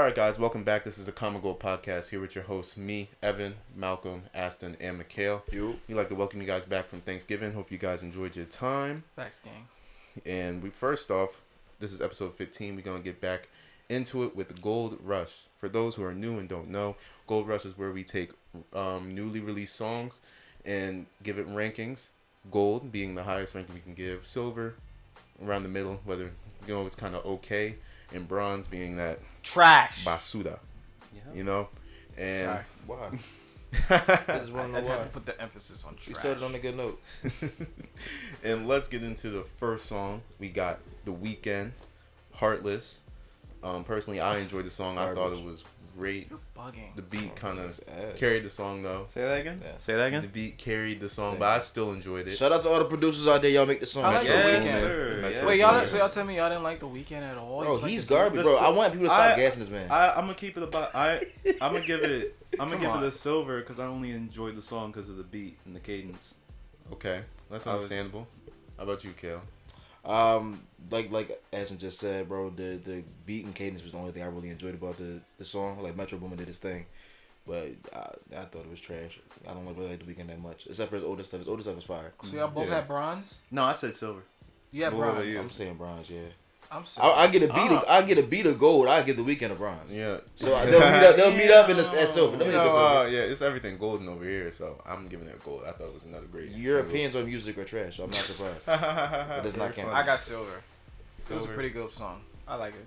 Alright guys, welcome back. This is the Common Gold Podcast here with your hosts, me, Evan, Malcolm, Aston, and Mikayle. We'd like to welcome you guys back from Thanksgiving. Hope you guys enjoyed your time. Thanks, gang. And first off, this is episode 15. We're going to get back into it with Gold Rush. For those who are new and don't know, Gold Rush is where we take newly released songs and give it rankings. Gold being the highest ranking we can give. Silver, around the middle, whether, it's kind of okay. And bronze being that trash basura, you know, and sorry. Why? I just want to know why. To put the emphasis on trash. You said it on a good note. And let's get into the first song. We got The Weeknd, Heartless. Personally, I enjoyed the song. I thought it was great. You're bugging. The beat kind of carried the song though. Say that again. Yeah. Say that again. The beat carried the song, but I still enjoyed it. Shout out to all the producers out there. Y'all make the song. I like The Weeknd. Sir. Wait, y'all tell me y'all didn't like The Weeknd at all? Bro, Like he's garbage, bro. I want people to stop gassing this man. I'm gonna keep it about. I'm gonna give it. I'm gonna give on. it a silver because I only enjoyed the song because of the beat and the cadence. Okay, that's understandable. How about you, Kale? Like Aston just said, bro, the beat and cadence was the only thing I really enjoyed about the song. Like Metro Boomin did his thing, but I thought it was trash. I don't really like The Weeknd that much, except for his older stuff. His older stuff is fire. So y'all both had bronze? No, I said silver. You had What about bronze. you? I'm saying bronze, yeah. I'm sorry. I get a beat. I get a beat of gold. I give The Weeknd a bronze. Yeah. So they'll meet up at silver. They'll meet up at silver. Yeah, it's everything golden over here, so I'm giving it gold. I thought it was another great. Your opinions on music are trash, so I'm not surprised. It does not count. I got silver. It was a pretty good song. I like it.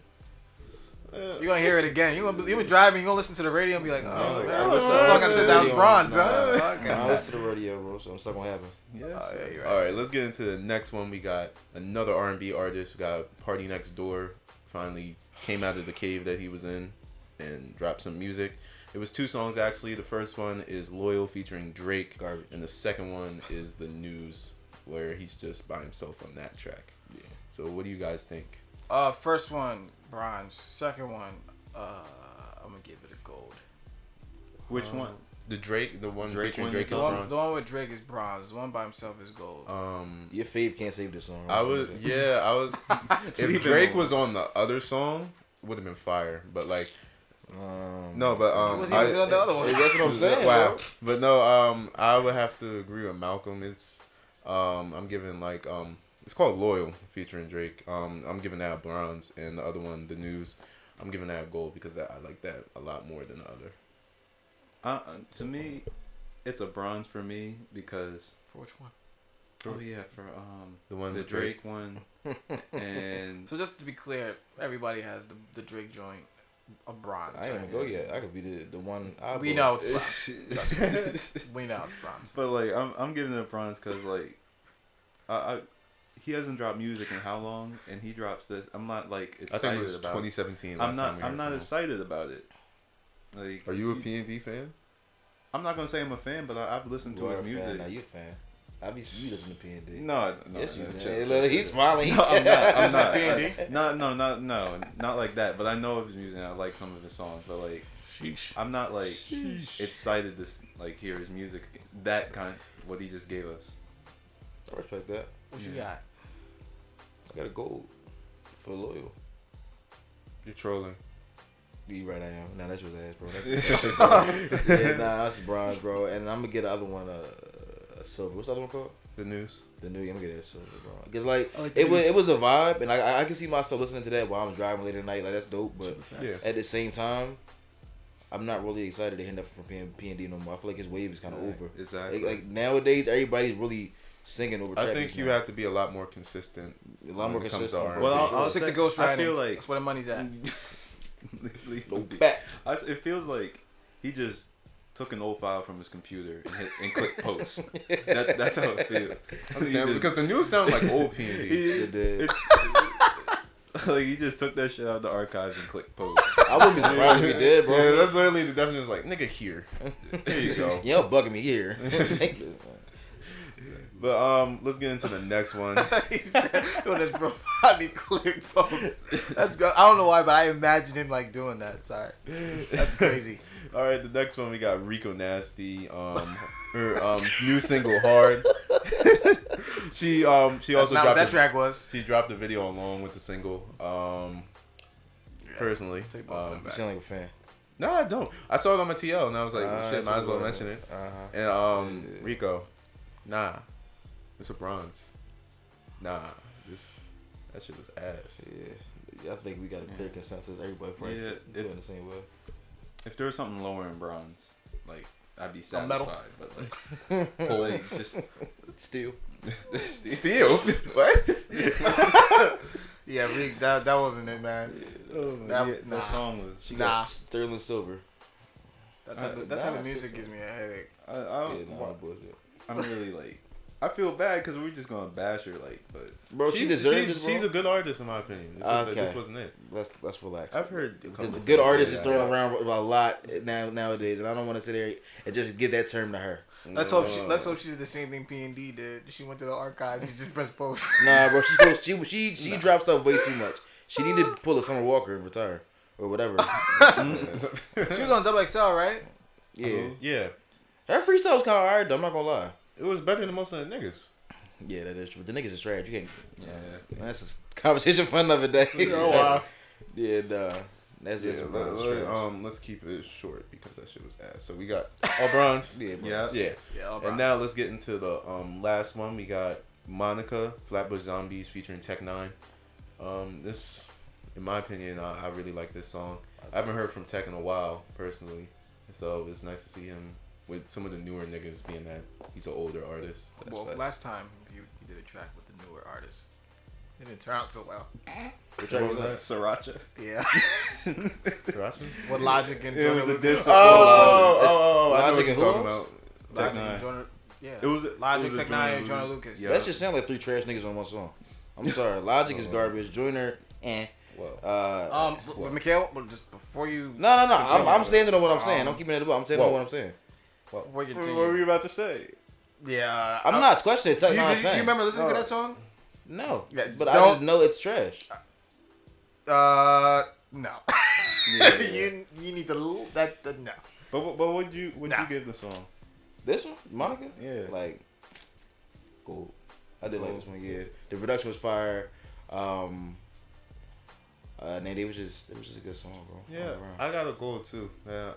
You're gonna hear it again. You been driving, you're gonna listen to the radio and be like, oh, man, this song I said that was bronze, huh? Okay. I listen to the radio, bro, so it's not gonna happen. Yes. Yeah, you're All right, let's get into the next one. We got another R&B artist. We got Party Next Door. Finally came out of the cave that he was in and dropped some music. It was two songs actually. The first one is Loyal featuring Drake. Garbage. And the second one is The News, where he's just by himself on that track. Yeah. So what do you guys think? First one, bronze. Second one, I'm gonna give it a gold. Which one? The Drake, the one Drake featuring one Drake you is thought? bronze. The one with Drake is bronze. The one by himself is gold. Your fave can't save this song. I was. If Drake was on the other song, would have been fire. But like, no, but He wasn't even on the other one. That's what I'm saying. Wow. Bro. But no, I would have to agree with Malcolm. It's, I'm giving like, it's called Loyal featuring Drake. I'm giving that a bronze, and the other one, The News, I'm giving that a gold because I like that a lot more than the other. To me, it's a bronze for me because. For which one? Oh yeah, for The one the with Drake one, and So just to be clear, everybody has the Drake joint a bronze. I ain't even go yet. I could be the one. We know it's bronze. Trust me. We know it's bronze. but like I'm giving it a bronze because like, he hasn't dropped music in how long, and he drops this. I'm not like excited I think it was about 2017. I'm not excited about it. Like, Are you a P&D fan? I'm not gonna say I'm a fan, but I've listened to his music. Now you a fan. You listen to P&D. No, Yes, you chill, do. He's smiling. No, I'm not. I'm not. P&D? No, not like that. But I know of his music. And I like some of his songs, but like, I'm not like excited to like hear his music. That kind, what he just gave us. I respect that. What you got? I got a gold for Loyal. You're trolling. You right, I am. Nah, that's your ass, bro. Yeah, that's bronze, bro. And I'm gonna get the other one a silver. What's the other one called? The News. The new. I'm gonna get that silver, bro. Because like, like it was a vibe, and I can see myself listening to that while I'm driving later at night. Like that's dope, but Yeah. at the same time, I'm not really excited to hear nothing from P&D no more. I feel like his wave is kind of over. Exactly. Like nowadays, everybody's really singing over. I think you have to be a lot more consistent. a lot more when it comes to consistent. R&B. Well, I'll Stick say- to ghost I writing. feel like That's where the money's at. No back. It feels like he just took an old file from his computer and clicked post. That's how it feels. Because The News sound like old P&D. Like he just took that shit out of the archives and clicked post. I wouldn't be surprised if he did, bro. Yeah, that's literally the definition. Is like, nigga, here. There you go. Y'all bugging me here. But let's get into the next one. He said, "Yo, this profile click post." That's good. I don't know why, but I imagine him like doing that. Sorry, that's crazy. All right, the next one we got Rico Nasty. Her new single Hard. she also That's not what dropped that track was. She dropped a video along with the single. personally. Take both of them You back. sound like a fan. No, I don't. I saw it on my TL and I was like, shit, might as well mention it. And Rico, nah, it's a bronze. Nah, that shit was ass. Yeah, I think we got a clear consensus. Everybody probably feeling the same way. If there was something lower in bronze, like I'd be Some metal. satisfied. But like, like just Steel. Steel? What? Yeah, Rick, that wasn't it, man. that song was. She got sterling silver. That type of music gives me a headache. I'm really like. I feel bad because we're just gonna bash her, like, but Bro, she deserves it, bro. She's a good artist in my opinion. It's just that this wasn't it. Let's relax. I've heard because the good artist is thrown around a lot nowadays, and I don't want to sit there and just give that term to her. Let's hope she did the same thing P&D did. She went to the archives. She just pressed post. Nah, bro, she dropped stuff way too much. She needed to pull a Summer Walker and retire or whatever. She was on Double XL, right? Yeah, yeah. Her freestyle was kind of hard though. I'm not gonna lie. It was better than most of the niggas. Yeah, that is true. The niggas is trash. You can't. Yeah, that's a conversation for another day. Oh wow. Yeah, nah. That's just let's keep it short because that shit was ass. So we got all bronze. yeah. All And now let's get into the last one. We got Monica, Flatbush Zombies featuring Tech Nine. This, in my opinion, I really like this song. I haven't heard from Tech in a while personally, so it's nice to see him with some of the newer niggas being that he's an older artist. Well, last time you did a track with the newer artists. It didn't turn out so well. Which track was that? Sriracha. Yeah. Sriracha? What Logic and It Jordan was a Lucas. diss. I know what Logic you're and talking who about. Tech Logic Nine. and Jordan. Yeah. It was Logic, it was a Tech Nine, and Jordan Lucas. Yeah. That just sound like three trash niggas on one song. I'm sorry. Logic is garbage. Joyner, Well, with Mikayle, but just before you. No. I'm standing on what I'm saying. I'm keeping it above. I'm standing on what I'm saying. Before you What continue. were you about to say? Yeah. I'm not questioning Do Tech you, Nine's do you fan. remember listening to that song? No. Yeah, But I don't- just know it's trash. No. Yeah. you need to no. But what would you give the song? This one? Monica? Yeah. Like, cool. I did like this one, yeah. The production was fire. And it was just a good song, bro. yeah, I got a gold too. Yeah.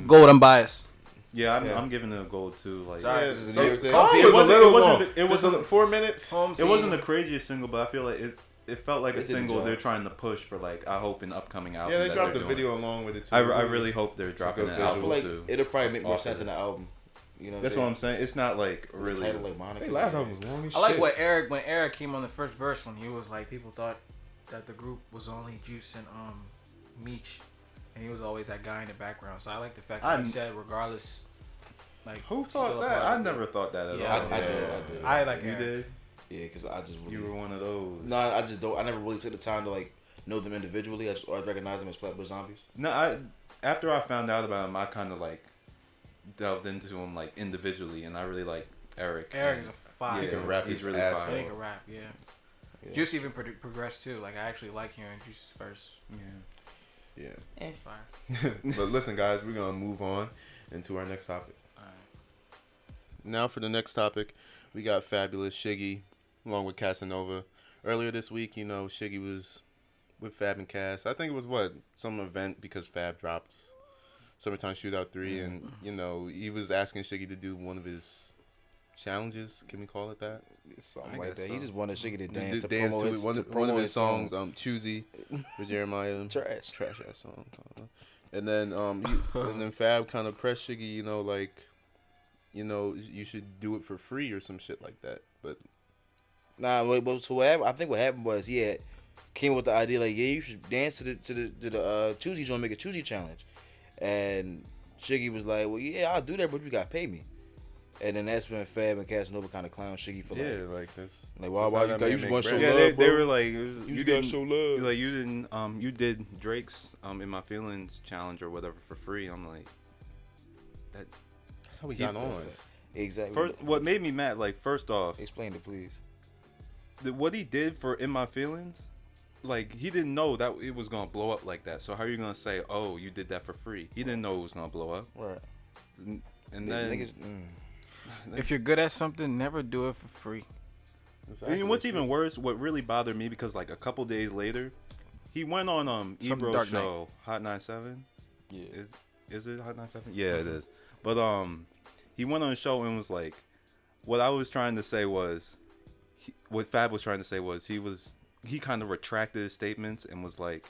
Gold, I'm biased. Yeah, I'm giving it a gold too. Like, Sorry. Yeah, This is so- a new thing. song Home was team. a little long. It wasn't 4 minutes. Home It team. wasn't the craziest single, but I feel like it felt like They a did the single job. they're trying to push for, like, I hope an upcoming album. Yeah, they that dropped the they're doing. video along with it too. I really hope they're dropping good an I visual. feel album like too. it'll probably make more Off sense of in the album. You know That's what I'm saying. It's not like The really. title like Monica. Hey, last album was long as I like shit. when Eric came on the first verse when he was like, people thought that the group was only Juice and Meech, and he was always that guy in the background. So I like the fact that he said regardless. Like, Who still thought a that? part I of it. never thought that at Yeah, all. I did. I like You Eric. did. Yeah, because I just really, You were one of those. No, I just don't. I never really took the time to like know them individually. I just always recognize them as Flatbush Zombies. No, after I found out about him, I kind of like delved into him like individually, and I really like Eric. Eric is a fire. He can rap He's his really ass fire. He can rap, yeah. Yeah. Juice even progressed too. Like I actually like hearing Juice's verse. Yeah. Yeah. Fire. But listen, guys, we're gonna move on into our next topic. All right. Now for the next topic, we got Fabolous Shiggy, along with Casanova. Earlier this week, you know, Shiggy was with Fab and Cass. I think it was some event because Fab dropped Summertime Shootout 3, and you know, he was asking Shiggy to do one of his challenges. Can we call it that? Something I like guess that. so. He just wanted Shiggy to dance to Dance promo to his, it. One to of promo his songs, song. Choosy, with Jeremiah. Trash. Trash ass song. And then and then Fab kind of pressed Shiggy, you know, like, you know, you should do it for free or some shit like that. But Nah, but so what happened, I think what happened was he had came up with the idea like, yeah, you should dance to the Choosy joint, make a Choosy challenge, and Shiggy was like, well, yeah, I'll do that, but you gotta pay me. And then that's when Fab and Casanova kind of clowned Shiggy for like, yeah, like this. like why that's how you that got you man just make want to show bread. love, Yeah, bro. they were like, You gotta show love. Like you did Drake's "In My Feelings" challenge or whatever for free. I'm like, That's how we got on. Exactly. first, what made me mad? Like, first off, Explain it, please. what he did for "In My Feelings," like he didn't know that it was gonna blow up like that. So how are you gonna say, "Oh, you did that for free"? He didn't know it was gonna blow up. Right. And then, Niggas, If you're good at something, never do it for free. and what's even worse, what really bothered me, because like a couple days later, He went on From Ebro's Dark Knight. show, Hot 97. Yeah. Is it Hot 97? Yeah, it is. But he went on a show and was like, what I was trying to say was, what Fab was trying to say was he kind of retracted his statements and was like,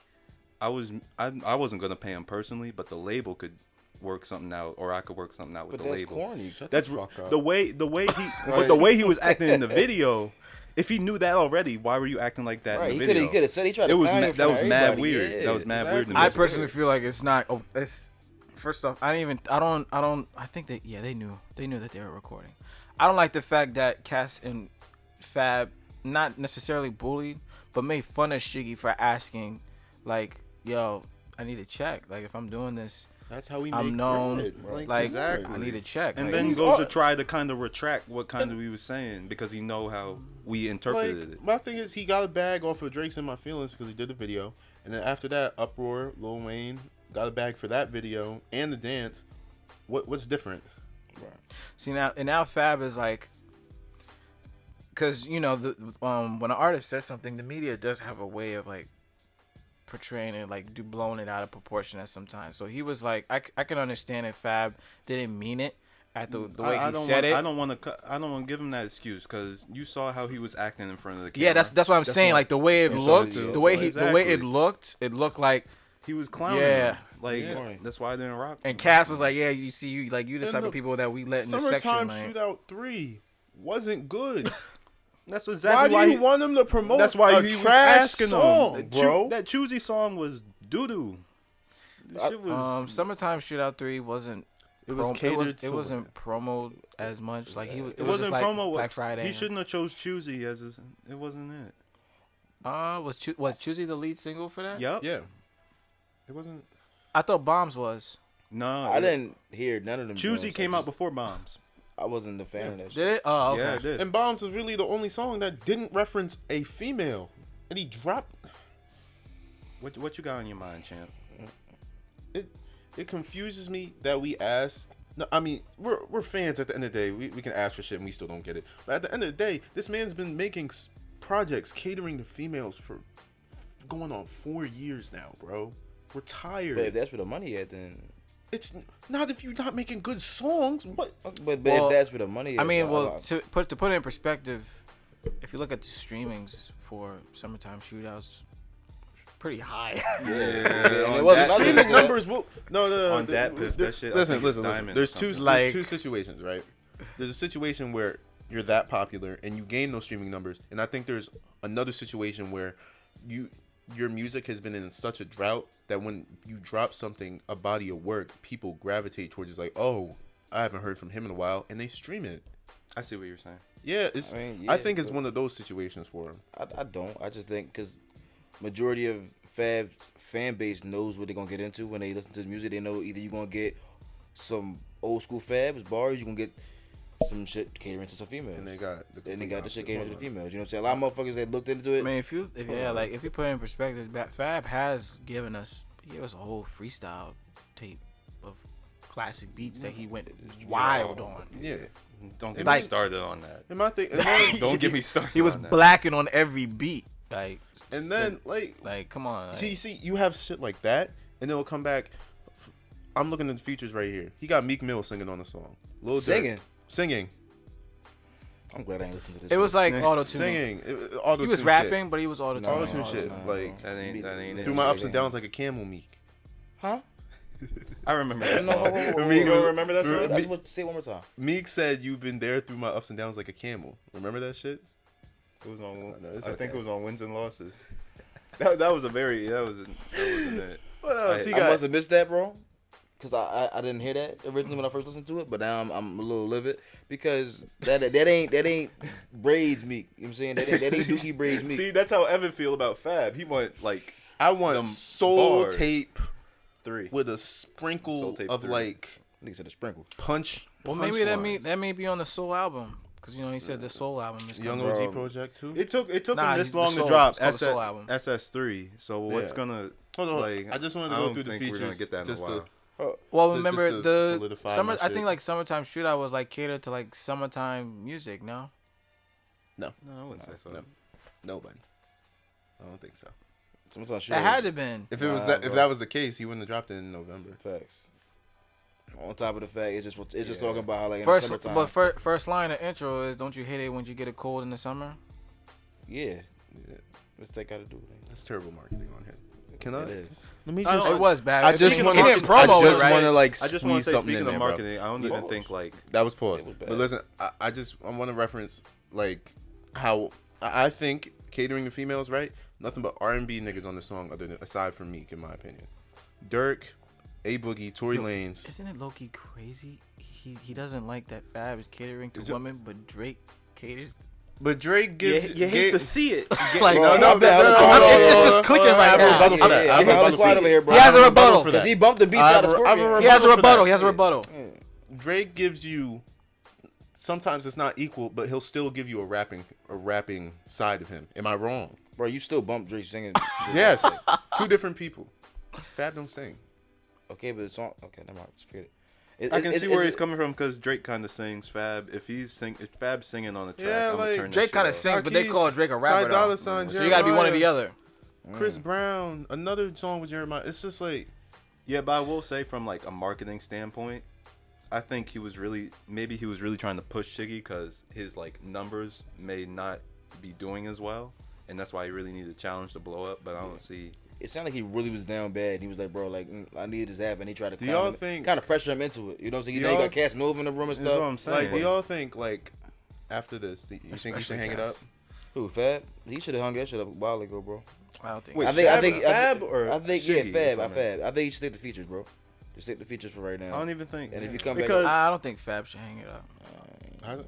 I wasn't gonna pay him personally, but the label could work something out, or I could work something out with But the that's label. corny. That's the fuck up. the way he but the way he was acting in the video. If he knew that already, why were you acting like that Right, in the he video? could have said he tried to clown you in That front was of mad everybody. weird. Yeah, That was mad weird. To me. I personally feel like it's not. It's first off, I think they knew that they were recording. I don't like the fact that Cass and Fab not necessarily bullied, but made fun of Shiggy for asking, like, "Yo, I need a check. Like, if I'm doing this, That's how we I'm make known. bread. Like, exactly. I need a check." And Like, then he's goes to all- try to kind of retract what kind of he was saying because he know how we interpreted it. My thing is, he got a bag off of Drake's In My Feelings because he did the video, and then after that, Uproar, Lil Wayne got a bag for that video and the dance. What's different? see now Fab is like, because when an artist says something, the media does have a way of like portraying it, like blowing it out of proportion at sometimes. So he was like, I can understand if Fab didn't mean it at the way he said it. I don't want to give him that excuse because you saw how he was acting in front of the camera. Yeah, that's what I'm saying. Like the way it Yeah, so looked, he- the way exactly. it looked like. He was clowning. Yeah. him. Like Yeah. that's why I didn't rock. And Cass was like, "Yeah, you see, you the And type the of people that we let in this Summertime section." Like, Shootout 3 wasn't good. That's exactly Why do you want him to promote That's why a he was trash asking song, him. bro? That choosy song was doo doo. Shit was. Summertime Shootout 3 wasn't. It was catered to It wasn't promoed as much. Like It was wasn't just like promo. Black Friday. He shouldn't have chose choosy as his. It wasn't it. Was Choosy the lead single for that? Yep. Yeah. It wasn't. I thought Bombs was. No, I didn't hear none of them. Choosy joints. came out before Bombs. I wasn't a fan of that shit. Did it? Oh, okay. Yeah, it did. And Bombs was really the only song that didn't reference a female, and he dropped. What you got on your mind, champ? It confuses me that we ask. No, I mean we're fans. At the end of the day, we can ask for shit and we still don't get it. But at the end of the day, this man's been making projects catering to females for going on 4 years now, bro. We're tired. But if that's where the money at, then. It's not if you're not making good songs. What? But Well, if that's where the money is. I mean, well, to put it in perspective, if you look at the streamings for Summertime Shootouts, pretty high. and on it wasn't that- nothing Streaming before. numbers will no. On that piff, that shit, I Listen, think it's listen. diamond There's or two something. Like- two situations, right? There's a situation where you're that popular and you gain those streaming numbers, and I think there's another situation where your music has been in such a drought that when you drop something, a body of work, people gravitate towards. It's like, oh, I haven't heard from him in a while, and they stream it. I see what you're saying. Yeah, it's. I mean, I yeah, think it's but- one of those situations for him. I don't. I just think because majority of Fab's fan base knows what they're gonna get into when they listen to the music. They know either you're gonna get some old school Fabs bars, you're gonna get some shit catering to some females. And they got the shit catering to the females. You know what I'm saying? A lot of motherfuckers that looked into it. I mean, if you put it in perspective, Fab has given us a whole freestyle tape of classic beats that he went wild on. Yeah. Don't get Like- me started on that. And my thing, and then, Don't get me started. He was on that. blacking on every beat, like. and then like come on. Like, you see, you have shit like that, and it'll come back. I'm looking at the features right here. He got Meek Mill singing on the song. Lil Durk singing. I'm glad I ain't listened to this. it was like Yeah. auto tune. Singing. He was rapping, but he was auto No, tune. Auto-tune shit. no, Like, That ain't it. through my ups and downs like a camel, Meek. Huh? I remember that No, song. Meek- You don't remember that song? That's what. Say it one more time. Meek said, "You've been there through my ups and downs like a camel." Remember that shit? It was on. No, it's I think okay. it was on wins and losses. That wasn't it. What else? I- I must have missed that, bro. Cause I didn't hear that originally when I first listened to it, but now I'm a little livid because that ain't braids Meek. You know what I'm saying? That ain't Dookie braids Meek. See, that's how Evan feel about Fab. He want like I want Them soul bars. tape 3. with a Soul sprinkle Tape of 3. like Nigga said a sprinkle. punch. Well, maybe that may be on the Soul album, because he said the Soul album is Young coming. OG project too. It took Nah, him he's this the long Soul- to drop it's called the Soul album. SS3. So what's Yeah. gonna Hold on, like? I just wanted to I go don't through the think features. we're gonna get that in a just while. Well, Just remember to the solidify summer. my I think shit. like Summertime Shootout was like catered to like summertime music. No, No, I wouldn't say so. No. Nobody. I don't think so. That had to been. If that was the case, he wouldn't have dropped it in November. Facts. On top of the fact, it's just talking about how like in First, the summertime. but first line of intro is, don't you hate it when you get a cold in the summer? Yeah. What's that got to do with it? That's terrible marketing on him. Can It is. Let me just. It was bad. I just want to like. I just want to say, something speaking in of there, marketing, I don't even think like that was paused. It was But listen, I want to reference like how I think catering to females, right? Nothing but R&B niggas on the song, aside from Meek, in my opinion. Dirk, A Boogie, Tory Lanez. Isn't it low-key crazy? He doesn't like that Fab is catering to women, but Drake caters. But Drake gives you hate to see it. Like, it's just clicking right now. He has a rebuttal because he bumped the beats out of Scorpion. He has a rebuttal. He has a rebuttal. Drake gives you. Sometimes it's not equal, but he'll still give you a rapping side of him. Am I wrong? Bro, you still bump Drake singing. Yes, two different people. Fab don't sing. Okay, but the song. Okay, never mind. Just forget it. I can see where he's coming from because Drake kind of sings Fab. If Fab's singing on the track, Yeah, I'm like, gonna turn Drake kind of sings, but they call Drake a rapper. Dollar Sign, So you gotta be one or the other. Chris Brown, another song with Jeremiah. It's just like, yeah, but I will say from like a marketing standpoint, I think he was really trying to push Shiggy because his like numbers may not be doing as well, and that's why he really needed a challenge to blow up. But I don't see. It sounded like he really was down bad. He was like, bro, like, I need this app. And he tried to kind of pressure him into it. You know what I'm saying? You know, you got Casanova in the room and stuff. That's what I'm saying. Like, do y'all think, like, after this, you think he should hang it up? Who, Fab? He should have hung that shit up a while ago, bro. I don't think. Wait, I think Fab or Shiggy, Shiggy? Fab. I think you should stick to features, bro. Just stick to features for right now. I don't even think. And if you come back, I don't think Fab should hang it up.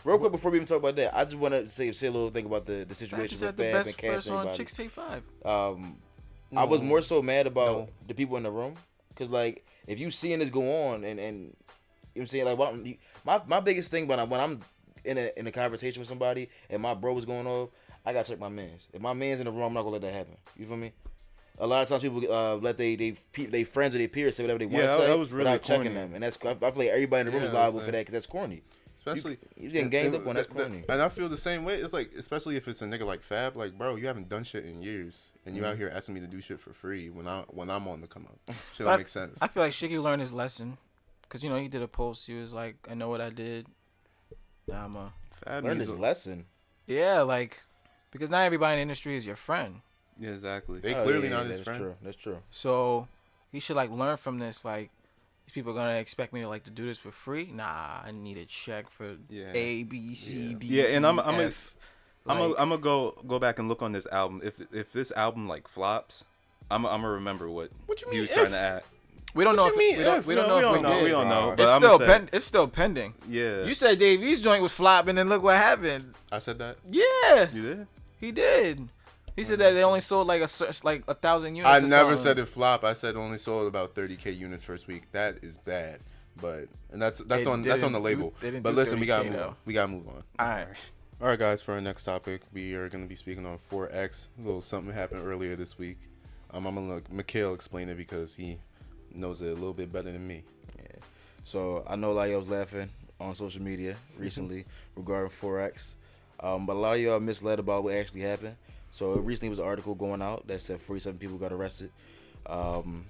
Real quick before we even talk about that, I just want to say a little thing about the situation with Fab and Cash and everybody. Chicks Take 5. I was more so mad about the people in the room, cause like if you seeing this go on and you know what I'm saying, like my biggest thing when I'm in a conversation with somebody and my bro was going off, I gotta check my mans. If my man's in the room, I'm not gonna let that happen. You feel me? A lot of times people let they friends or their peers say whatever they want to say that was really without corny. checking them, and that's I feel like everybody in the room is liable for that, cause that's corny. Especially you getting ganged up on, that's corny. And I feel the same way. It's like, especially if it's a nigga like Fab, like, bro, you haven't done shit in years, and you out here asking me to do shit for free when I'm on the come up. Shit don't make sense. I feel like Shiggy learned his lesson, cause he did a post. He was like, I know what I did. Now I'm Fab learned his lesson. Yeah, like, because not everybody in the industry is your friend. Yeah, exactly. They clearly not his friend. That's true. So he should like learn from this. Like, these people are gonna expect me to like to do this for free. Nah, I need a check for A, B, C, D. Yeah, and I'm F. gonna go back and look on this album. If this album like flops, I'm gonna remember what he was trying to add. We don't know if we don't know. We don't know. But It's still pending. Yeah. You said Dave East joint was flopping, and look what happened. I said that. Yeah. You did? He did. He said that they only sold like 1,000 units. I never said it flop. I said only sold about 30K units first week. That is bad, and that's on the label. But listen, we gotta move on. All right, guys. For our next topic, we are gonna be speaking on Forex. A little something happened earlier this week. I'm gonna let Mikayle explain it because he knows it a little bit better than me. Yeah. So I know a lot of y'all was laughing on social media recently regarding Forex, but a lot of y'all misled about what actually happened. So recently was an article going out that said 47 people got arrested. In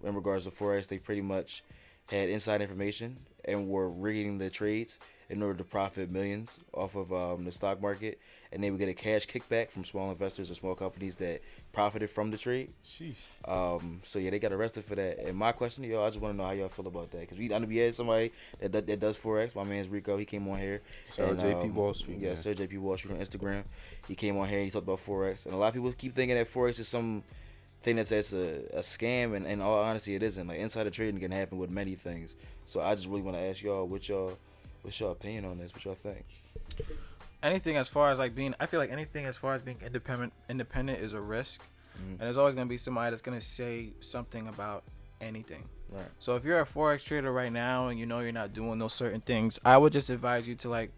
regards to Forex, they pretty much had inside information and were rigging the trades in order to profit millions off of the stock market, and they would get a cash kickback from small investors or small companies that profited from the trade. Sheesh. So yeah, they got arrested for that. And my question to y'all, I just want to know how y'all feel about that, because I know we had somebody that does Forex. My man's Rico. He came on here. Shout out JP Wall Street. Yeah, Sir JP Wall Street on Instagram. He came on here and he talked about Forex, and a lot of people keep thinking that Forex is some thing that's a scam, and in all honesty, it isn't. Like, insider trading can happen with many things. So I just really want to ask y'all, what's your opinion on this? What y'all think? Anything as far as like being, I feel like anything as far as being independent is a risk, and there's always gonna be somebody that's gonna say something about anything. Right. So if you're a Forex trader right now and you're not doing those certain things, I would just advise you to like,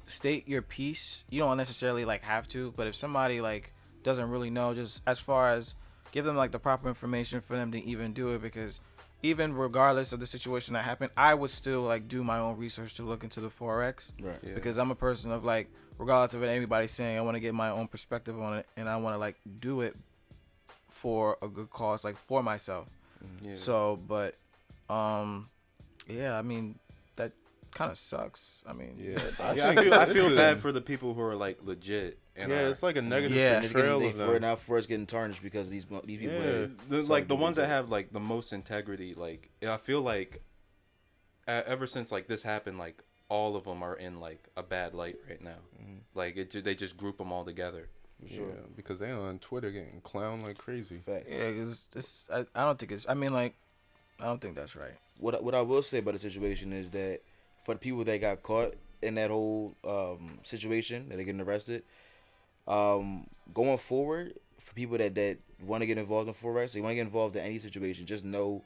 state your piece. You don't necessarily like have to, but if somebody like doesn't really know, just as far as give them like the proper information for them to even do it, because even regardless of the situation that happened, I would still like do my own research to look into the Forex. Right. Yeah. Because I'm a person of like, regardless of what anybody's saying, I want to get my own perspective on it, and I want to like do it for a good cause, like for myself. Yeah. So, but, yeah, I mean, that kind of sucks. I mean, Yeah, I feel bad for the people who are like legit. And yeah, it's like a negative Yeah. portrayal of them. Now Forex getting tarnished because these people. Yeah. like the ones that have like the most integrity. Like I feel like ever since like this happened, like all of them are in like a bad light right now. Like they just group them all together. Yeah, because they on Twitter getting clowned like crazy. Facts. yeah, because I don't think it's. I mean, like, I don't think that's right. What I will say about the situation is that for the people that got caught in that whole situation that are getting arrested, going forward, for people that want to get involved in Forex, they want to get involved in any situation, just know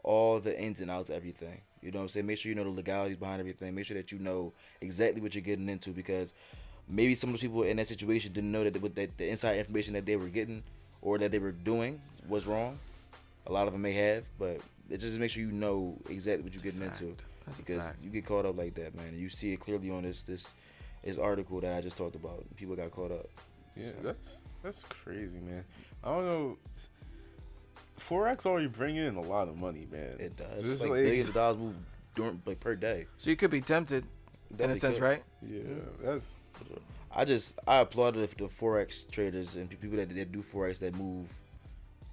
all the ins and outs of everything. You know what I'm saying? Make sure you know the legalities behind everything. Make sure that you know exactly what you're getting into, because maybe some of those people in that situation didn't know that the inside information that they were getting or that they were doing was wrong. A lot of them may have, but it just make sure you know exactly what you're getting into, because you get caught up like that, man. And you see it clearly on this article that I just talked about. People got caught up. Yeah, that's crazy, man. I don't know. Forex already bring in a lot of money, man. It does. Just Like billions of dollars move during like per day. So you could be tempted in a Definitely sense, could. right? Yeah, that's I applaud the Forex traders and people that do Forex that move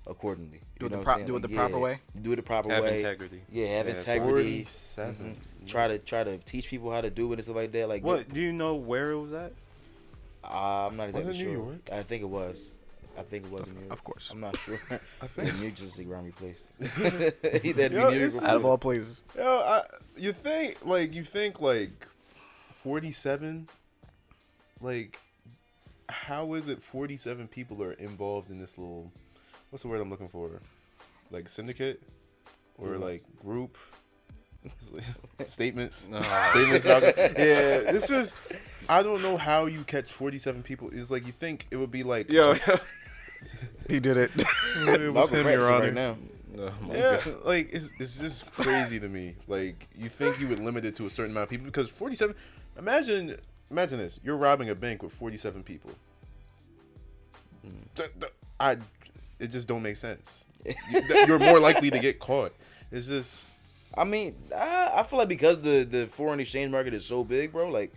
accordingly. Do You it know the what I'm saying? do it the Like, proper yeah, way. Do it the proper Have way. integrity. Yeah, have yeah, integrity. 47. Try to teach people how to do it and stuff like that. Like What do you know where it was at? I'm not exactly Was it sure. New York? I think it was. I think it was in New York. Of course. I'm not sure. I think. New Jersey ground replaced. That'd be New Yo, York it's- Out of replaced. all places. Yo, you think like 47? Like, how is it 47 people are involved in this little? What's the word I'm looking for? Like syndicate or like group? Statements. Statements about it. Yeah, this is. I don't know how you catch 47 people. It's like you think it would be like. Yo, He did it. What's Malcolm him, practicing Your Honor? right now. Yeah, like it's just crazy to me. Like you think you would limit it to a certain amount of people because 47. Imagine this: you're robbing a bank with 47 people. It just don't make sense. You're more likely to get caught. It's just. I mean, I feel like because the foreign exchange market is so big, bro, like,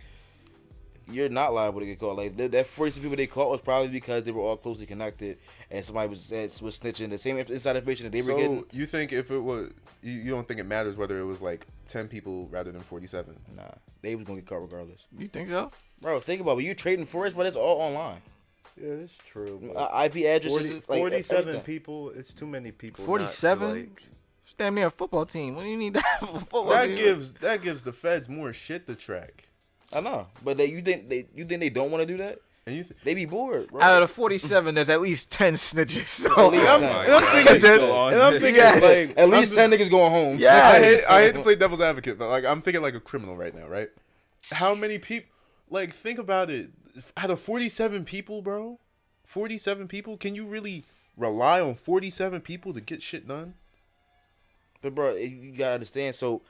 you're not liable to get caught. Like, that 47 people they caught was probably because they were all closely connected and somebody was snitching the same inside information that they were getting. So you think if it was, you don't think it matters whether it was like 10 people rather than 47? Nah, they was going to get caught regardless. You think so? Bro, think about it. When you trading Forex, but it's all online. Yeah, that's true. IP addresses, 47 everything. people. It's too many people. 47? It's damn near a football team. What do you need that for a football team? That gives the feds more shit to track. I know, but you think they don't want to do that? And you They be bored, bro. Out of the 47, there's at least 10 snitches. So At least I'm, 10. and I'm thinking, and I'm thinking Yes. like At least 10 niggas going home. Yeah. I hate to play devil's advocate, but like I'm thinking like a criminal right now, right? How many people? Like think about it. Out of 47 people, bro, 47 people. Can you really rely on 47 people to get shit done? But bro, you gotta understand. So,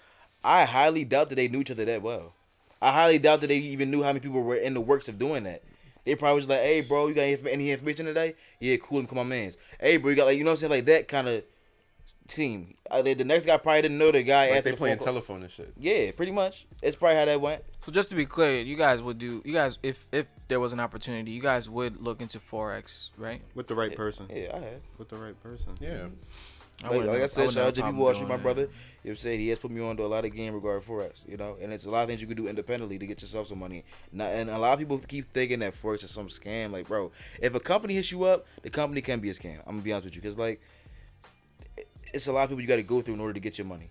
I highly doubt that they knew each other that well. I highly doubt that they even knew how many people were in the works of doing that. They probably was like, "Hey, bro, you got any information today? Yeah, cool. And come on, man's. Hey, bro, you got like, you know what I'm saying, like that kind of team. The next guy probably didn't know the guy. Like after they the playing phone call. telephone and shit. Yeah, pretty much. It's probably how that went. So just to be clear, you guys, if there was an opportunity, you guys would look into Forex, right? With the right person. Yeah, I have. With the right person. Yeah. Like I said, shout out to JP Walsh, my brother. It. You know what I'm saying? He has put me on to a lot of game regarding Forex, you know? And it's a lot of things you can do independently to get yourself some money. And a lot of people keep thinking that Forex is some scam. Like, bro, if a company hits you up, the company can be a scam. I'm going to be honest with you. Because, like, it's a lot of people you got to go through in order to get your money.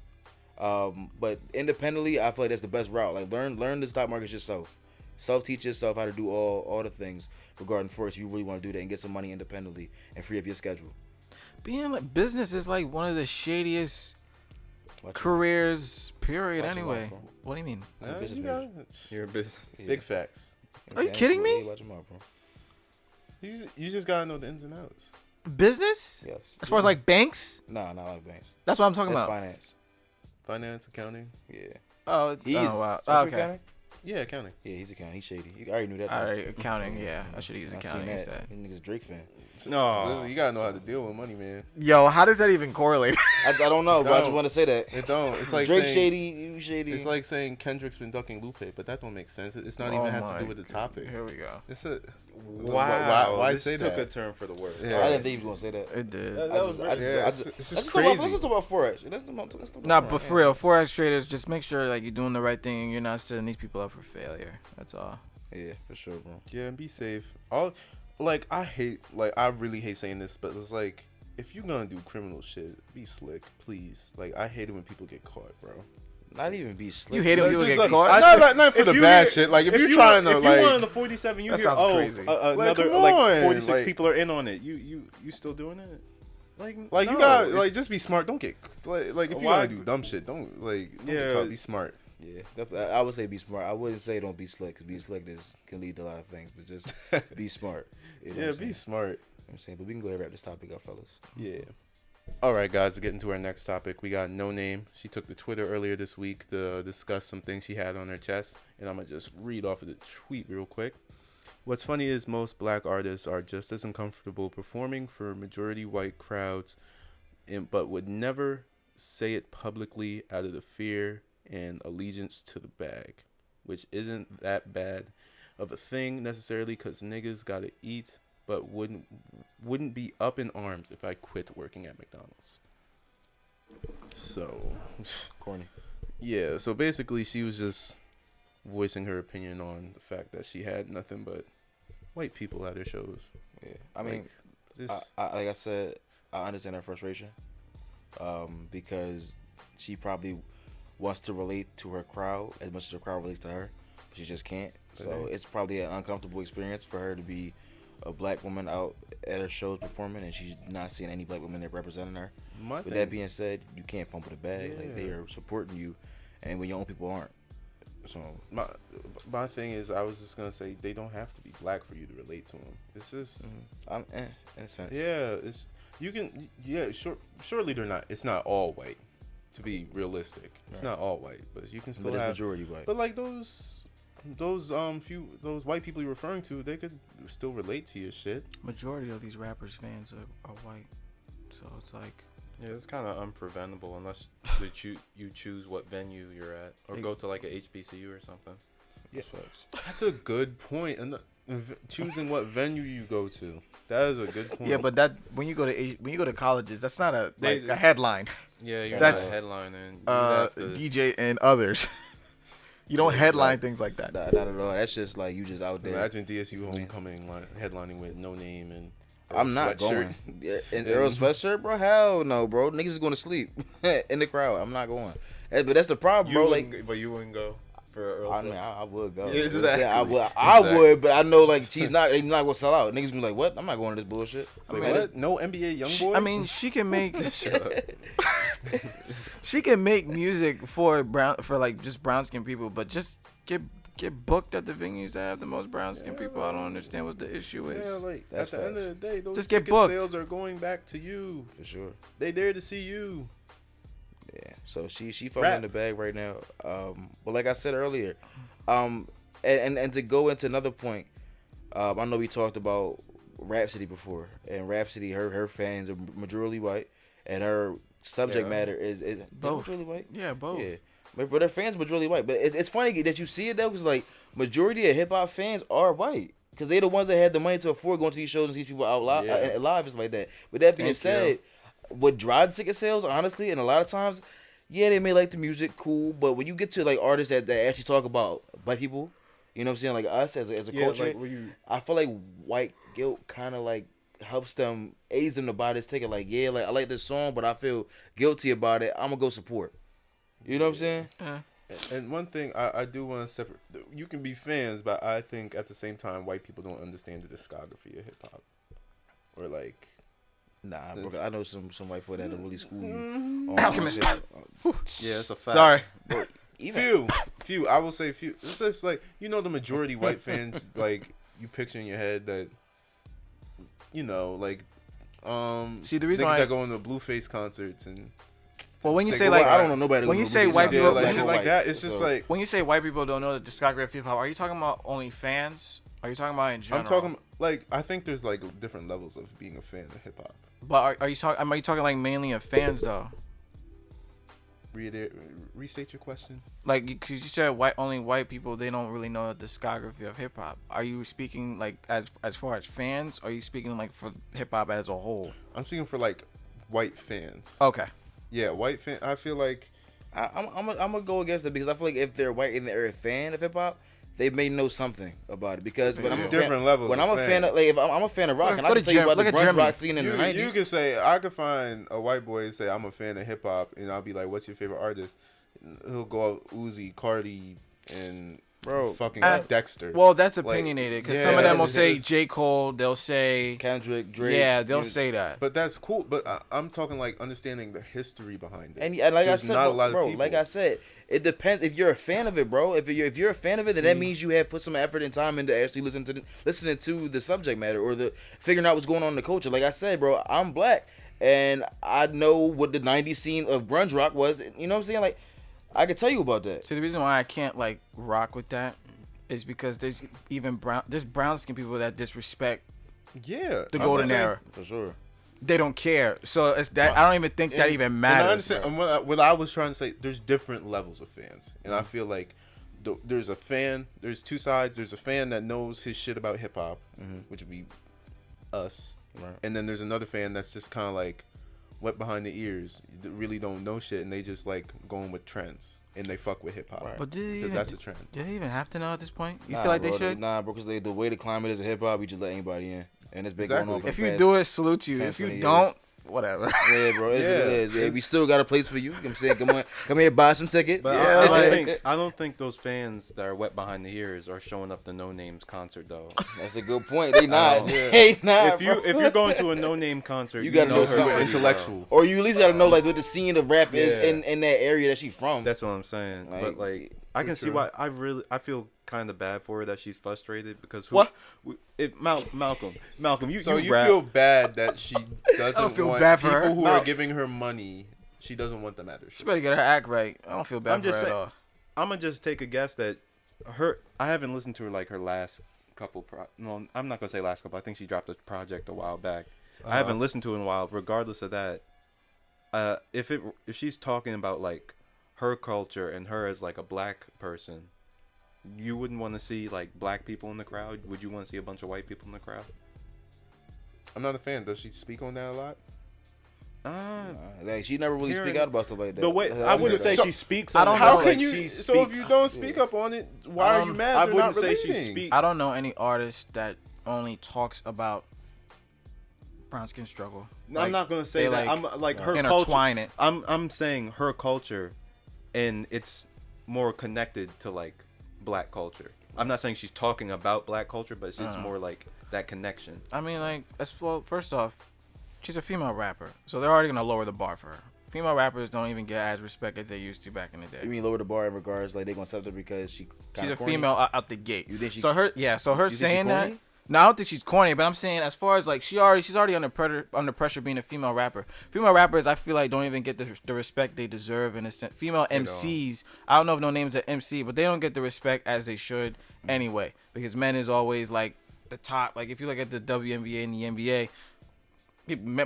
But independently, I feel like that's the best route. Like, learn the stock market yourself. Self-teach yourself how to do all the things regarding Forex. If you really want to do that and get some money independently and free up your schedule. Being like business is like one of the shadiest Watch careers, period. Watch your Anyway, mouth, bro. what do you mean? I'm a Yeah, business you major. got it. You're a business. Yeah. Big facts. Are you kidding me? Watch your mouth, bro. You just gotta know the ins and outs. Business? Yes. As far as like banks? Nah, not like banks. That's what I'm talking That's about. finance. Finance, accounting. Yeah. Oh, He's wow. software Okay. accounting? Yeah, accounting. Yeah, he's accounting. He's shady. You already knew that. All though. right, accounting. Yeah, I should use I accounting seen instead. that. Niggas Drake fan. No. Listen, you gotta know how to deal with money, man. Yo, how does that even correlate? I don't know, but I just Don't. want to say that. It don't. It's like Drake saying, shady, you shady. It's like saying Kendrick's been ducking Lupe, but that don't make sense. It's not Oh even has my to do with the topic. Here we go. It's a Wow. Why this say took that? a turn for the worse. Yeah. I didn't think he was gonna say that. It did. It's just Let's crazy. talk about Forex. Let's talk about Nah, Forex. but for real, Forex traders, just make sure like you're doing the right thing and you're not setting these people up for failure. That's all. Yeah, for sure, bro. Yeah, and be safe. I really hate saying this, but it's like, if you're gonna do criminal shit, be slick, please. Like, I hate it when people get caught, bro. Not even be slick. You hate it when Like, people just get like- caught? Not for If the you bad hear- shit. Like, if you're you trying to, if like, you on the 47, you That hear sounds crazy. Another come like on, 46 like- people are in on it. You still doing it? Like you no, got it's- like, just be smart. Don't get like if you Why- gonna do dumb shit, don't get Yeah. caught. Be smart. Yeah, definitely. I would say be smart. I wouldn't say don't be slick, because being slick can lead to a lot of things, but just be smart. You know what Yeah, I'm be saying? smart. You know what I'm saying, but we can go ahead and wrap this topic up, fellas. Yeah. All right, guys, to get into our next topic, we got Noname. She took to Twitter earlier this week to discuss some things she had on her chest, and I'm going to just read off of the tweet real quick. What's funny is most black artists are just as uncomfortable performing for majority white crowds, but would never say it publicly out of the fear and allegiance to the bag, which isn't that bad of a thing necessarily, because niggas got to eat, but wouldn't be up in arms if I quit working at McDonald's. So, Corny. yeah, so basically she was just voicing her opinion on the fact that she had nothing but white people at her shows. Yeah, I mean, Just, like I said, I understand her frustration, because she probably wants to relate to her crowd as much as her crowd relates to her, but she just can't. So it's probably an uncomfortable experience for her to be a black woman out at her shows performing, and she's not seeing any black women that representing her. With that being said, you can't pump the bag. Like, they are supporting you, and when your own people aren't. So my thing is, I was just gonna say they don't have to be black for you to relate to them. It's just, in a sense. yeah, it's you can, yeah, surely they're not. It's not all white, to be realistic. It's not all white, but you can still But it's have majority white. But like those white people you're referring to, they could still relate to your shit. Majority of these rappers fans are white, so it's like Yeah, it's kind of unpreventable unless you choose what venue you're at, or go to like a HBCU or something. Yeah, that's a good point. And choosing what venue you go to, that is a good point. yeah, but that when you go to colleges, that's not a headline. Yeah, you're That's, not a headliner. And you have to, DJ and others. You don't headline things like that. Nah, not at all. That's just like you just out there. Imagine DSU homecoming headlining with Noname and I'm not going. Yeah, in Earl sweatshirt, bro. Hell no, bro. Niggas is going to sleep in the crowd. I'm not going. But that's the problem, bro. Like, but you wouldn't go for Earl. I mean, I would go. Yeah, exactly. Yeah, I would, but I know like they not gonna sell out. Niggas be like, what? I'm not going to this bullshit. It's like, what? No NBA young boy. I mean, she can make she can make music for like just brown skinned people, but just get booked at the venues that have the most brown skinned people. I don't understand what the issue is. Yeah, like That's at the end of the day, those Just get ticket booked. sales are going back to you. For sure. They there to see you. Yeah. So she fucking in the bag right now. But like I said earlier, and to go into another point, I know we talked about Rhapsody before, and Rhapsody, her fans are majority white, and her subject matter is Both. majority white. Yeah, both. Yeah. But her fans majority white. But it's funny that you see it though, because like majority of hip hop fans are white, because they the ones that had the money to afford going to these shows and see these people out live, live and like that. With that being said, what drives ticket sales, honestly, and a lot of times, yeah, they may like the music, cool, but when you get to like artists that actually talk about black people, you know what I'm saying, like us as a culture, like, I feel like white guilt kind of like helps them, aids them to buy this ticket. Like, yeah, like I like this song, but I feel guilty about it. I'm gonna go support. You know what I'm saying? And one thing I do want to separate. You can be fans, but I think at the same time, white people don't understand the discography of hip hop, or like. Nah, bro, I know some white folk that really school you. On Alchemist. Yeah, it's a fact. Sorry. Bro, even Few. I will say few. It's just like, the majority white fans, like, you picture in your head that, like, See, the reason niggas why that go into Blueface concerts and. Well, when you Take say a like, while. I don't know nobody. when you who say believes white in people- black shit and like white. that, it's just So, like when you say white people don't know the discography of hip hop, are you talking about only fans? Are you talking about in general? I'm talking like I think there's like different levels of being a fan of hip hop. But are you talking? Are you talking like mainly of fans though? Restate your question. Like, because you said only white people, they don't really know the discography of hip hop. Are you speaking like as far as fans? Or are you speaking like for hip hop as a whole? I'm speaking for like white fans. Okay. Yeah, white fan. I feel like I'm gonna go against it because I feel like if they're white and they're a fan of hip hop, they may know something about it. Because when There's I'm a different fan, levels when of I'm a fan fans. of like if I'm a fan of rock, and I Go can to tell you about Look the at grunge Jeremy. rock scene in the you '90s. can say I could find a white boy and say I'm a fan of hip hop, and I'll be like, "What's your favorite artist?" He'll go out Uzi, Cardi, and fucking Dexter. Well, that's Like, opinionated because yeah, some of them it will is- say it is. J. Cole. They'll say Kendrick, Drake. yeah. They'll you- say that. But that's cool. But I'm talking like understanding the history behind it. And like There's I said, not a lot of bro, people. like I said, it depends. If you're a fan of it, bro, if you're a fan of it, then that means you have put some effort and time into actually listening to the subject matter or the figuring out what's going on in the culture. Like I said, bro, I'm black and I know what the '90s scene of grunge rock was. You know what I'm saying? Like I could tell you about that. So the reason why I can't like rock with that is because there's brown skin people that disrespect Yeah, the I'm golden saying- era. For sure. They don't care. So it's that I don't even think that even And I matters. understand. And what I was trying to say, there's different levels of fans, and I feel like there's a fan. There's two sides. There's a fan that knows his shit about hip hop, which would be us, Right. and then there's another fan that's just kind of like wet behind the ears, that really don't know shit, and they just like going with trends, and they fuck with hip hop Right. But because that's a trend. do they even have to know at this point? You Nah, feel like bro, they should? Nah, bro, because the way the climate is in hip hop, we just let anybody in, and it's been going on. For Exactly. the If you past do it, salute you. 10, If you 20 years. don't, whatever. Yeah, bro. It is what it is. Yeah, it's- we still got a place for you. You know what I'm saying? Come here, buy some tickets. But Yeah, I don't think those fans that are wet behind the ears are showing up to No Name's concert though. That's a good point. They not. yeah. They not. If you're going to a No Name concert, You gotta know her something pretty intellectual. or you at least gotta know like what the scene of rap is Yeah. in that area that she's from. That's what I'm saying. But like, I can see true. why I feel kind of bad for her that she's frustrated because Malcolm, you So you you rap. feel bad that she doesn't feel want bad for people her. who No. are giving her money. She doesn't want them at her She shit. better get her act right. I don't feel bad I'm for her just at saying- all. I'm gonna just take a guess that I haven't listened to her like her last couple. No, I'm not gonna say last couple. I think she dropped a project a while back. I haven't listened to it in a while. Regardless of that, if she's talking about like her culture and her as like a black person, you wouldn't want to see like black people in the crowd. Would you want to see a bunch of white people in the crowd? I'm not a fan. Does she speak on that a lot? Like she never really speak Hearing- out about stuff like that. The way I wouldn't say So- she speaks. I On don't it, know. How but, can like, you? she So if speaks- you don't speak up on it, why are you mad? I They're wouldn't not say she relating. speaks. I don't know any artist that only talks about brown skin struggle. I'm not gonna say they, that. like, I'm like her intertwine culture. it. I'm saying her culture, and it's more connected to like black culture. I'm not saying she's talking about black culture, but it's just more like that connection. I mean, like, first off, she's a female rapper, so they're already gonna lower the bar for her. Female rappers don't even get as respect as they used to back in the day. You mean lower the bar in regards like they gonna accept her because She's kinda a corny? female out the gate. You think she- so her think she saying that. corny? No, I don't think she's corny, but I'm saying as far as like she's already under pressure being a female rapper. Female rappers, I feel like don't even get the respect they deserve in a sense. Female MCs, I don't know if No Name's an MC, but they don't get the respect as they should anyway, because men is always like the top. Like if you look at the WNBA and the NBA,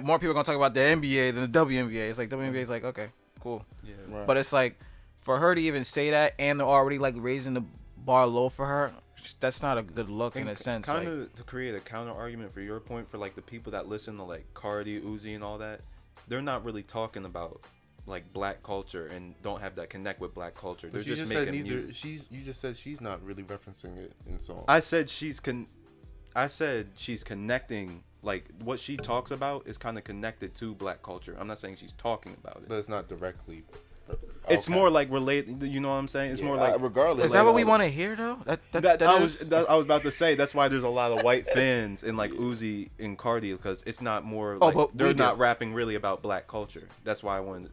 more people are gonna talk about the NBA than the WNBA. It's like WNBA is like okay, cool. Yeah. Right. But it's like, for her to even say that, and they're already like raising the bar low for her, that's not a good look in a sense. Kind Like, of to create a counter argument for your point, for like the people that listen to like Cardi, Uzi, and all that, they're not really talking about like black culture and don't have that connect with black culture. They're But you just just said making neither. music. You just said she's not really referencing it in songs. I said she's connecting. Like what she talks about is kind of connected to black culture. I'm not saying she's talking about it. but it's not directly. It's Okay. more like related. You know what I'm saying? It's more like regardless. is that what we want to hear though? I was about to say that's why there's a lot of white fans in like Uzi and Cardi, because it's not more like but they're we not do. rapping really about black culture. That's why I wanted.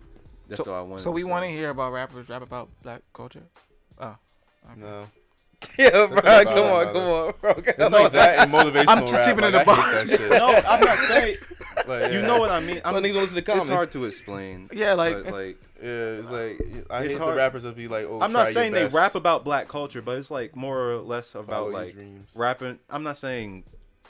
That's what I wanted. So we to want to say. hear about rappers rap about black culture. Oh, No, Yeah, bro. That's Come not on, come on, bro. it's like that and motivational I'm just rap. keeping it like, a I hate that shit. No, I'm not saying. Like, You know what I mean? So niggas don't listen to It's comments. hard to explain. Yeah, like, but, like yeah, it's like I It's hate hard. the rappers that be like, "Oh, I'm try not saying your they best. rap about black culture, but it's like more or less Follow about your like dreams." rapping. I'm not saying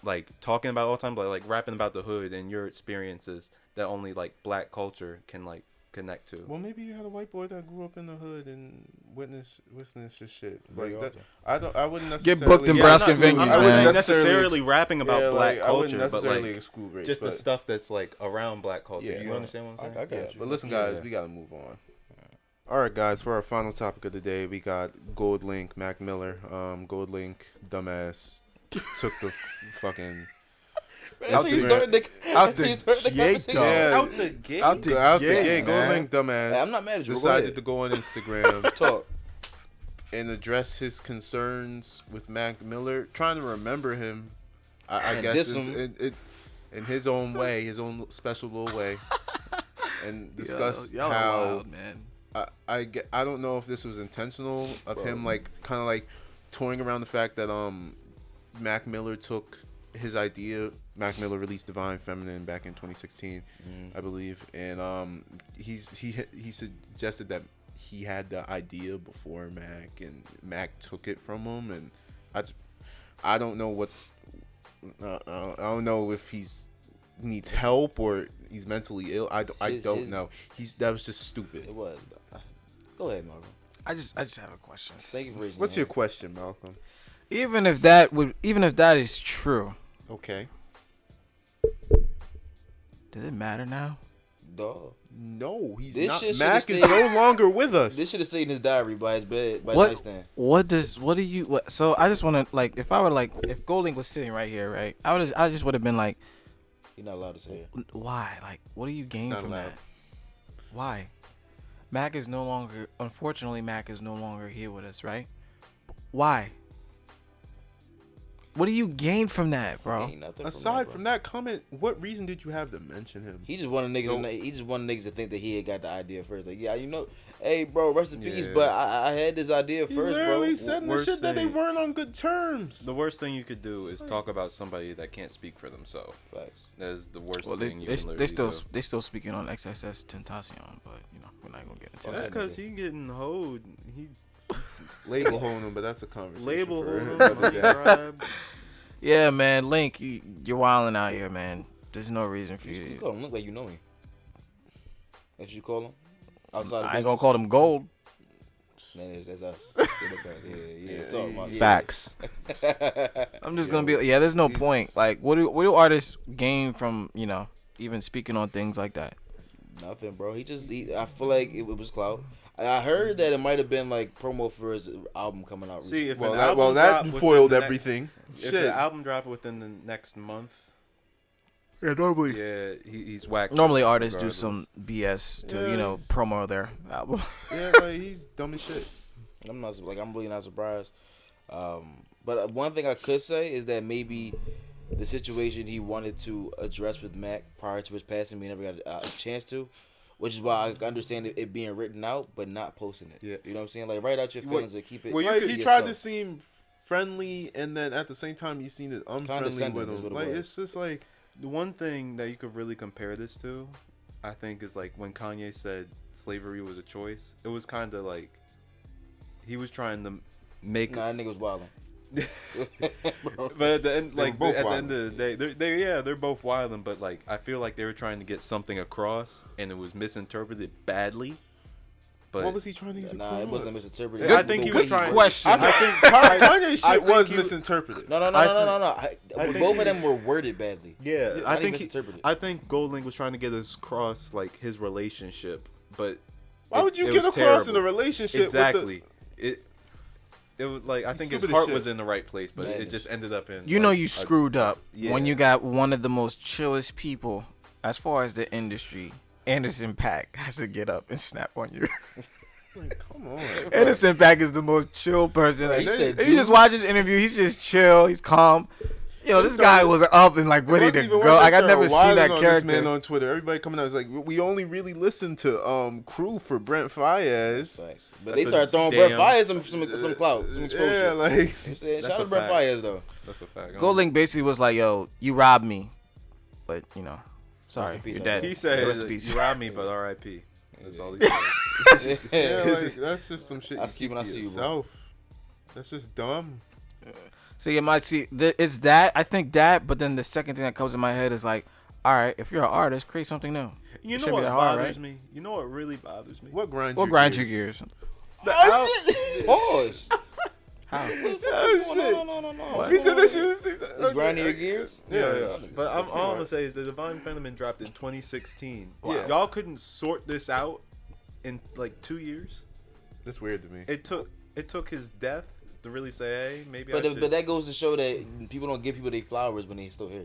like talking about it all the time, but like rapping about the hood and your experiences that only like black culture can like connect to. Well, maybe you had a white boy that grew up in the hood and witnessed this shit. Very Like that, often. I wouldn't Get necessarily booked in Yeah, Brownskin I'm not, venues, I'm man. not necessarily necessarily rapping about Yeah, black like, I wouldn't culture, but necessarily like exclude race, just the but- stuff that's like around black culture. Yeah. You understand what I'm saying? I got Yeah, you. but listen, guys, Yeah. we gotta move on. All right, guys, for our final topic of the day, we got Goldlink, Mac Miller. Goldlink, dumbass, took the fucking Out the Instagram- gate, dog. Yeah, Out the gate. Out the out the gate, gate. man. Goldlink, dumbass. Hey, I'm not mad at you. Go Decided ahead. to go on Instagram Talk. and address his concerns with Mac Miller, trying to remember him. I And guess diss in his own way, his own special little way, and discuss Y'all are how wild, man. I don't know if this was intentional of him like kind of like toying around the fact that Mac Miller took his idea. Mac Miller released Divine Feminine back in 2016, I believe, and he suggested that he had the idea before Mac, and Mac took it from him, and I don't know what I don't know if he's needs help or he's mentally ill. I don't know. That was just stupid. It was. Go ahead, Malcolm. I just have a question. Thank you for raising What's your your question, Malcolm? Even if that is true, Okay. does it matter now? dog. No, he's This not. shit Mac should've is stayed- no longer with us. This should have stayed in his diary by his bed, by his What nightstand. so I just want to, like, if I were like, if Goldlink was sitting right here, right, I just would have been like, You're not allowed to say it. why? Like, what do you gain not from allowed. that? Why? Mac is no longer, unfortunately, Mac is no longer here with us, right? Why? What do you gain from that, bro? Ain't nothing Aside bro. from that comment, what reason did you have to mention him? He just wanted niggas. Nope. He just wanted niggas to think that he had got the idea first. Like, yeah, you know, hey, bro, rest in peace. Yeah. But I had this idea He first, literally bro. said in the worst shit that they thing- weren't on good terms. The worst thing you could do is talk about somebody that can't speak for themselves. Facts. That is the worst Well, thing you they can literally do. they still speaking on XSS Tentacion, but you know we're not gonna get into Well, that. that's because he getting hoed. He Label holding him, but that's a conversation. label for him. another day. Grab. Yeah, man, Link, you're wilding out here, man. There's no reason for You you. call him look like you know him. That's what you call him. Outside of I ain't gonna call him Gold. That's us. Yeah. Talk about, yeah. Facts. I'm just gonna be yeah. There's no he's- point. Like, what do artists gain from even speaking on things like that? Nothing, bro. I feel like it was clout. I heard that it might have been like promo for his album coming out. See, if Well, an that, album well, that dropped within foiled the next- everything. If Shit. the album dropped within the next month, yeah, he's whacked. Normally, artists do regardless. some BS to Yes. promo their album. Yeah, like, he's dumb as shit. I'm really not surprised. But one thing I could say is that maybe the situation he wanted to address with Mac prior to his passing, we never got a chance to, which is why I understand it being written out but not posting it. Yeah. You know what I'm saying? Like, write out your feelings and keep it. well, you Like, could- he yourself. tried to seem friendly, and then at the same time, he seemed unfriendly Condescending with is him. what it Like, was. it's just like, The one thing that you could really compare this to, I think, is like when Kanye said slavery was a choice. It was kind of like he was trying to make. Nah, that nigga was wilding. But at the end, They were like both at the wildin'. end of the day, they're both wilding. But like, I feel like they were trying to get something across, and it was misinterpreted badly. But what was he trying to get Nah, it across? wasn't misinterpreted. I think he was trying. question. I think Kanye shit was he- misinterpreted. No. I think Both he- of them were worded badly. Yeah, Not I even think misinterpreted. I think Goldlink was trying to get across like his relationship, but Why would you it get was across in terrible. a relationship Exactly. It was like I He's think his stupid as heart shit. was in the right place, but Man. it just ended up in. You know like, you a- screwed up when yeah. you got one of the most chillest people as far as the industry. Anderson Paak has to get up and snap on you. Like, come on. Anderson Paak is the most chill person. He Like, said, if you just watch his interview, he's just chill. He's calm. Yo, this guy was up and like ready What's to even go. worse, Like, they I never started seen that wilding on this man character. on Twitter. Everybody coming out is like, we only really listened to Crew for Brent Fayez. Facts. But That's they a started throwing Brett damn- Fires some clout, some exposure. Yeah, like, You know what I'm saying? That's Shout out a to Brett fact. Fires though. That's a fact. Goldlink basically was like, yo, you robbed me. But, Sorry, Peace, you're out, dead. bro. He said, Rest in peace. "You robbed me, but R.I.P." That's all he said. Yeah, like, that's just some shit I you see keep when I to see you, bro. yourself. That's just dumb. So yeah, it's that. I think that, but then the second thing that comes in my head is like, all right, if you're an artist, create something new. You It know shouldn't what be that hard, bothers right? me? You know what really bothers me? What grinds What your grinds gears? your gears? Pause. How? No. He said that shit. It's grinding your gears? Yeah. But all I'm gonna say is the Divine Feminine dropped in 2016. Yeah. Y'all couldn't sort this out in like 2 years. That's weird to me. It took his death to really say, hey, maybe I But should. but that goes to show that people don't give people their flowers when they're still here.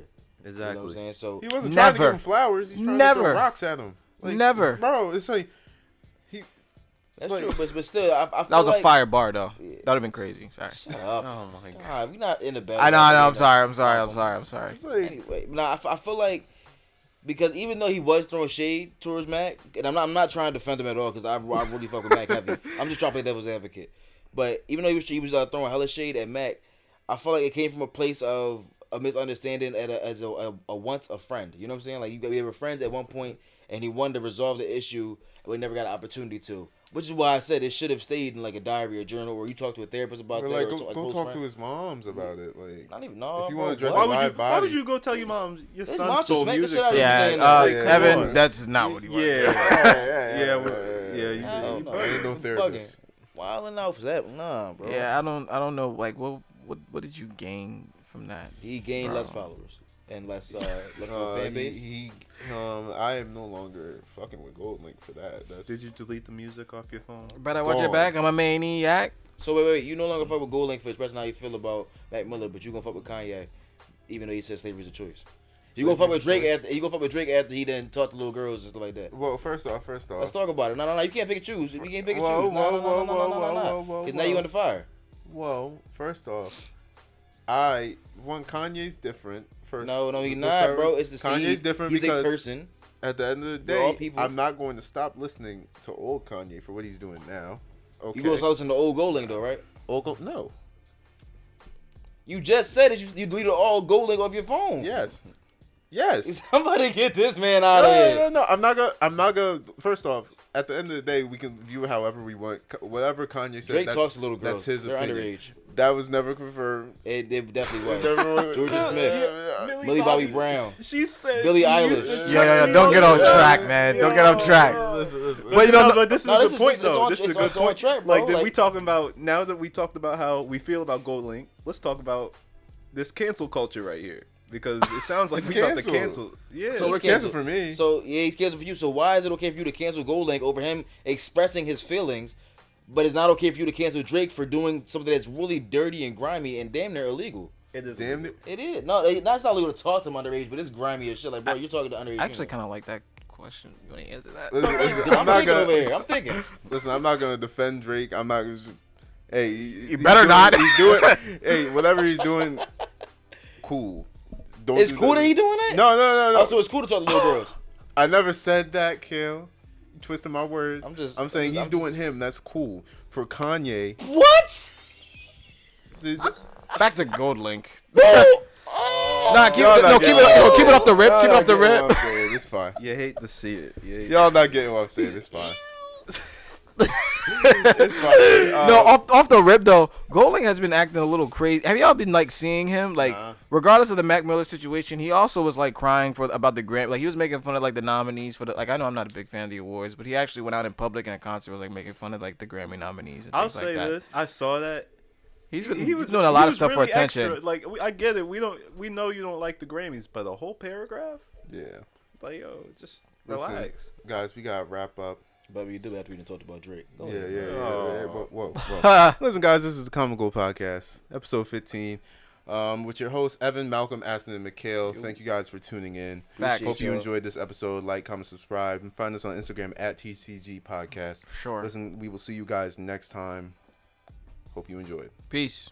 You know what I'm Exactly. saying? So He wasn't trying to Never. give him flowers. He's trying to Never. throw rocks at him. Like, Never. Bro, it's like that's like- true. But still, I feel That was a like, fire bar though. Yeah. That'd have been crazy. Sorry. Shut up. Oh my god. God, we not in the bad. I know. I'm sorry. it's like Anyway, nah, I feel like because even though he was throwing shade towards Mac, and I'm not trying to defend him at all because I really fuck with Mac heavy. I'm just trying to play devil's advocate. But even though he was throwing hella shade at Mac, I feel like it came from a place of a misunderstanding as a once a friend. You know what I'm saying? Like we were friends at one point, and he wanted to resolve the issue, and we never got an opportunity to. Which is why I said it should have stayed in like a diary or journal, or you talk to a therapist about or that. like or go a go close talk friend. to his moms about it. Like Not even no. if you bro, wanna dress what? a live Why body. would you go tell your mom your His son mom stole just make the music shit out from of you? him Yeah, saying that. Like, come Evan, on. that's not what he wanted. Yeah. yeah, Yeah, you Hell no. ain't no You therapist. Wilding out for that, nah, bro. Yeah, I don't know. Like, what did you gain from that? He gained Bro. less followers and less of a fan base. I am no longer fucking with Goldlink for that. That's Did you delete the music off your phone? Better watch your Gone. back. I'm a maniac. So wait, you no longer fuck with Goldlink for expressing how you feel about Mac Miller, but you gonna fuck with Kanye, even though he said slavery's a choice. You gonna fuck with Drake after he didn't talk to little girls and stuff like that. Well, first off. Let's talk about it. No, you can't pick and choose. You can't pick and Whoa, choose. No. whoa, Because now you under fire. Well, first off, Kanye's different. First, No, he's the not, third- bro. It's the Kanye's seed. different He's because a person. at the end of the We're all day, people. I'm not going to stop listening to old Kanye for what he's doing now. Okay. You gonna start listening to old Goldlink though, right? No. You just said that you deleted all Goldlink off your phone. Yes. Somebody get this man out of here. No. I'm not gonna. First off, at the end of the day, we can view it however we want. Whatever Kanye said, Drake that's, talks to little girls. That's his They're opinion. underage. That was never confirmed. It definitely was. Never- Georgia Smith, Yeah. Millie Bobby Brown. She said Billie you Eilish. used to Yeah. text Don't me get all off the track, time. man. Don't get off track. Listen. But you don't. But this is No, a this good is- point, it's though. on- This is a it's good on point. track, bro. Like, Like- we talking about now that we talked about how we feel about Goldlink. Let's talk about this cancel culture right here because it sounds like It's we about to canceled. cancel. Yeah. So It's we're canceled for me. So yeah, he's canceled for you. So why is it okay for you to cancel Goldlink over him expressing his feelings, but it's not okay for you to cancel Drake for doing something that's really dirty and grimy and damn near illegal? it is. Damn it. It is. No, that's not legal to talk to him underage, but it's grimy as shit. Like, bro, you're talking to underage. I actually people. kind of like that question. You want to answer that? Listen, I'm thinking over here. I'm thinking. Listen, I'm not gonna defend Drake. I'm not. Hey, you better not. He's doing. Hey, whatever he's doing, cool. Don't It's do cool that he doing that. No. Oh, so it's cool to talk to little girls. I never said that, Kale. You twisting my words. I'm saying he's just- doing him. That's cool. For Kanye, What? Back to Goldlink. Oh. Nah, keep Y'all it. not No, keep getting it. what- Keep it off the rip. Y'all Keep it not off the getting rip. what I'm saying. It's fine. You hate to see it. Y'all not getting what I'm saying. It's fine. It's fine. No, off the rip though, Goldlink has been acting a little crazy. Have y'all been like seeing him? Like, Nah. regardless of the Mac Miller situation, he also was like crying about the grant. Like he was making fun of like the nominees for the. Like I know I'm not a big fan of the awards, but he actually went out in public in a concert was like making fun of like the Grammy nominees. And I'll things say like that. this: I saw that. He's been He was doing a lot he of was stuff really for attention. extra. Like I get it. We know you don't like the Grammys, but a whole paragraph. Yeah. Like yo, just Listen, relax. guys, we gotta wrap up. But we do after we done talked about Drake. Go Yeah. ahead. Whoa. Listen, guys, this is the Common Gold Podcast, episode 15, with your hosts Evan, Malcolm, Aston, and Mikayle. Thank you guys for tuning in. Facts. Hope you y'all. enjoyed this episode. Like, comment, subscribe, and find us on Instagram at TCG Podcast. Sure. Listen, we will see you guys next time. Hope you enjoyed. Peace.